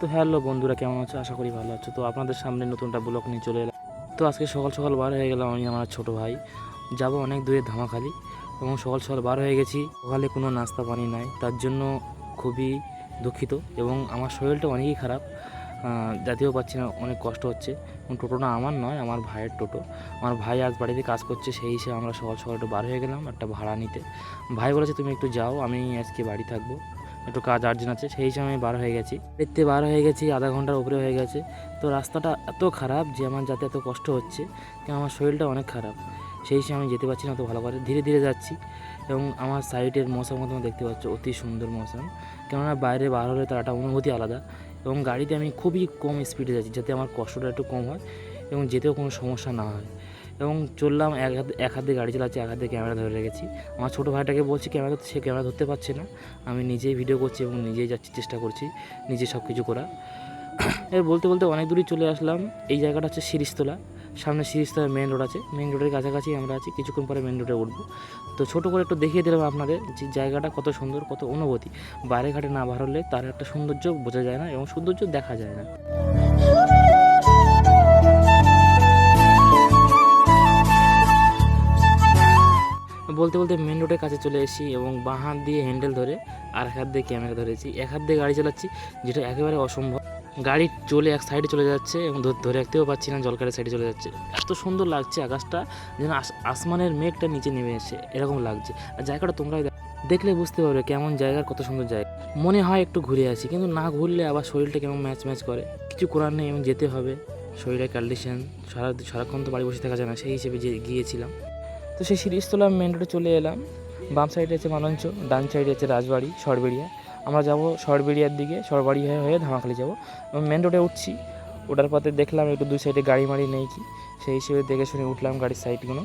তো হ্যালো বন্ধুরা, কেমন আছো? আশা করি ভালো আছো। তো আপনাদের সামনে নতুন একটা ব্লগ নিয়ে চলে এলাম। তো আজকে সকাল সকাল বার হয়ে গেলাম আমি আমার ছোটো ভাই, যাব অনেক দূরে ধামাখালি। এবং সকাল সকাল বার হয়ে গেছি, সকালে কোনো নাস্তা পানি নাই, তার জন্য খুবই দুঃখিত। এবং আমার শরীরটা অনেকই খারাপ, যেতেও পারছি না, অনেক কষ্ট হচ্ছে। এবং টোটোটা আমার নয়, আমার ভাইয়ের টোটো। আমার ভাই আজ বাড়িতে কাজ করছে, সেই হিসেবে আমরা সকাল সকাল একটু বার হয়ে গেলাম একটা ভাড়া নিতে। ভাই বলেছে তুমি একটু যাও, আমি আজকে বাড়ি থাকবো, একটু কাজ আর্জেন্ট আছে। সেই হিসাবে আমি বার হয়ে গেছি, দেখতে বার হয়ে গেছি, আধা ঘন্টার উপরে হয়ে গেছে। তো রাস্তাটা এত খারাপ যে আমার যাতে এত কষ্ট হচ্ছে, কারণ আমার শরীরটা অনেক খারাপ। সেই হিসেবে আমি যেতে পারছি না তো ভালো করে, ধীরে ধীরে যাচ্ছি। এবং আমার সাইডের মৌসুমও তোমরা দেখতে পাচ্ছ, অতি সুন্দর মৌসুম। কেননা বাইরে বার হলে তার একটা অনুভূতি আলাদা। এবং গাড়িতে আমি খুবই কম স্পিডে যাচ্ছি, যাতে আমার কষ্টটা একটু কম হয় এবং যেতেও কোনো সমস্যা না হয়। এবং চললাম, এক হাত দিয়ে গাড়ি চালাচ্ছি, এক হাত দিয়ে ক্যামেরা ধরে রেখেছি। আমার ছোটো ভাইটাকে বলছি ক্যামেরা ধরতে, সে ক্যামেরা ধরতে পারছে না। আমি নিজেই ভিডিও করছি এবং নিজেই যাচ্ছি, চেষ্টা করছি নিজে সব কিছু করা। বলতে বলতে অনেক দূরই চলে আসলাম। এই জায়গাটা হচ্ছে শিরিষতলা, সামনে শিরিষতলা মেন রোড আছে, মেন রোডের কাছাকাছি আমরা আছি, কিছুক্ষণ পরে মেন রোডে উঠবো। তো ছোটো করে একটু দেখিয়ে দিলাম আপনাদের যে জায়গাটা কত সুন্দর, কত অনুভূতি। বাইরে ঘাটে না বার হলে তার একটা সৌন্দর্য বোঝা যায় না এবং সৌন্দর্য দেখা যায় না। বলতে বলতে মেন রোডের কাছে চলে এসেছি এবং বাঁ হাত দিয়ে হ্যান্ডেল ধরে আর এক হাত দিয়ে ক্যামেরা ধরেছি, এক হাত দিয়ে গাড়ি চালাচ্ছি, যেটা একেবারে অসম্ভব। গাড়ি চলে এক সাইডে চলে যাচ্ছে এবং ধরে রাখতেও পারছি না, জলকারের সাইডে চলে যাচ্ছে। এত সুন্দর লাগছে আকাশটা, যেন আসমানের মেঘটা নিচে নেমে এসে এরকম লাগছে। আর জায়গাটা তোমরা দেখলে বুঝতে পারবে কেমন জায়গার, কত সুন্দর জায়গা। মনে হয় একটু ঘুরে আসি, কিন্তু না ঘুরলে আবার শরীরটা কেমন ম্যাচ ম্যাচ করে। কিছু করার নেই এবং যেতে হবে, শরীরের কন্ডিশন, সারাক্ষণ তো বাড়ি বসে থাকা যায় না, সেই হিসেবে গিয়েছিলাম। তো সেই শিরিষতলা মেন রোডে চলে এলাম। বাম সাইডে আছে মালঞ্চ, ডান সাইডে আছে রাজবাড়ি, সরবেড়িয়া। আমরা যাব সরবেড়িয়ার দিকে, সরবাড়ি হয়ে ধামাখালি যাব। এবং মেন রোডে উঠছি, ওঠার পথে দেখলাম একটু দুই সাইডে গাড়ি মাড়ি নেই কি, সেই হিসেবে দেখে শুনে উঠলাম গাড়ির সাইডগুলো।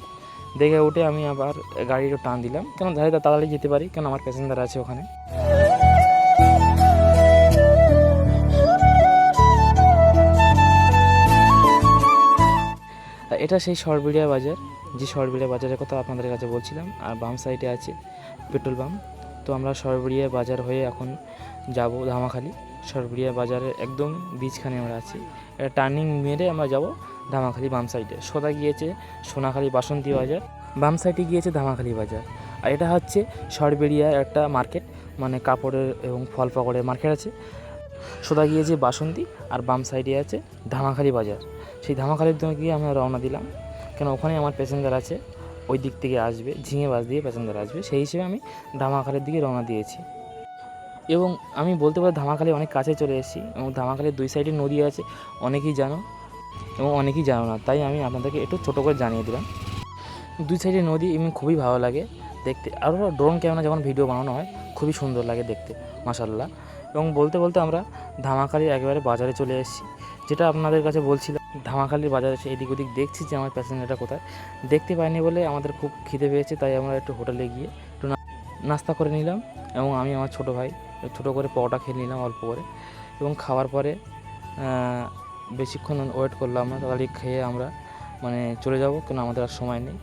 দেখে উঠে আমি আবার গাড়িটা টান দিলাম, কেন ধারে তাড়াতাড়ি যেতে পারি, কেন আমার প্যাসেঞ্জার আছে ওখানে। এটা সেই সরবেড়িয়া বাজার, যে সরবেড়িয়া বাজারের কথা আপনাদের কাছে বলছিলাম। আর বাম সাইডে আছে পেট্রোল পাম্প। তো আমরা সরবেড়িয়া বাজার হয়ে এখন যাব ধামাখালি। সরবেড়িয়া বাজারের একদম বীজখানে আমরা আছি, এটা টার্নিং মেরে আমরা যাব ধামাখালি। বাম সাইডে সোজা গিয়েছে সোনাখালি বাসন্তী বাজার, বাম সাইডে গিয়েছে ধামাখালি বাজার। আর এটা হচ্ছে সরবেড়িয়ার একটা মার্কেট, মানে কাপড়ের এবং ফল পাকড়ের মার্কেট আছে। সোজা গিয়েছে বাসন্তী, আর বাম সাইডে আছে ধামাখালি বাজার। সেই ধামাখালির দিকে গিয়ে আমরা রওনা দিলাম, কেন ওখানে আমার প্যাসেঞ্জার আছে, ওই দিক থেকে আসবে, ঝিঙে বাস দিয়ে প্যাসেঞ্জার আসবে। সেই হিসেবে আমি ধামাখালির দিকে রওনা দিয়েছি। এবং আমি বলতে পারি ধামাখালি অনেক কাছে চলে এসেছি। এবং ধামাখালির দুই সাইডে নদী আছে, অনেকেই জানো এবং অনেকেই জানো না, তাই আমি আপনাদেরকে একটু ছোটো করে জানিয়ে দিলাম। দুই সাইডে নদী এবং খুবই ভালো লাগে দেখতে। আরও ড্রোন ক্যামেরা যখন ভিডিও বানানো হয় খুবই সুন্দর লাগে দেখতে, মাশাআল্লাহ। এবং বলতে বলতে আমরা ধামাখালির একেবারে বাজারে চলে এসেছি, যেটা আপনাদের কাছে বলছিলাম। ধামাখালির বাজারে এসে এদিক ওদিক দেখছি যে আমার প্যাসেঞ্জারটা কোথায়, দেখতে পাইনি বলে আমাদের খুব খিদে পেয়েছে, তাই আমরা একটু হোটেলে গিয়ে একটু নাস্তা করে নিলাম। এবং আমি আমার ছোটো ভাই ছোটো করে পরোটা খেয়ে নিলাম অল্প করে। এবং খাওয়ার পরে বেশিক্ষণ ওয়েট করলাম না, তাড়াতাড়ি খেয়ে আমরা চলে যাব, কেন আমাদের আর সময় নেই।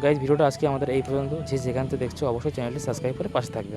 গাইজ, ভিডিওটা আজকে আমাদের এই পর্যন্ত। যে যেখান থেকে দেখছো অবশ্যই চ্যানেলটি সাবস্ক্রাইব করে পাশে থাকবে।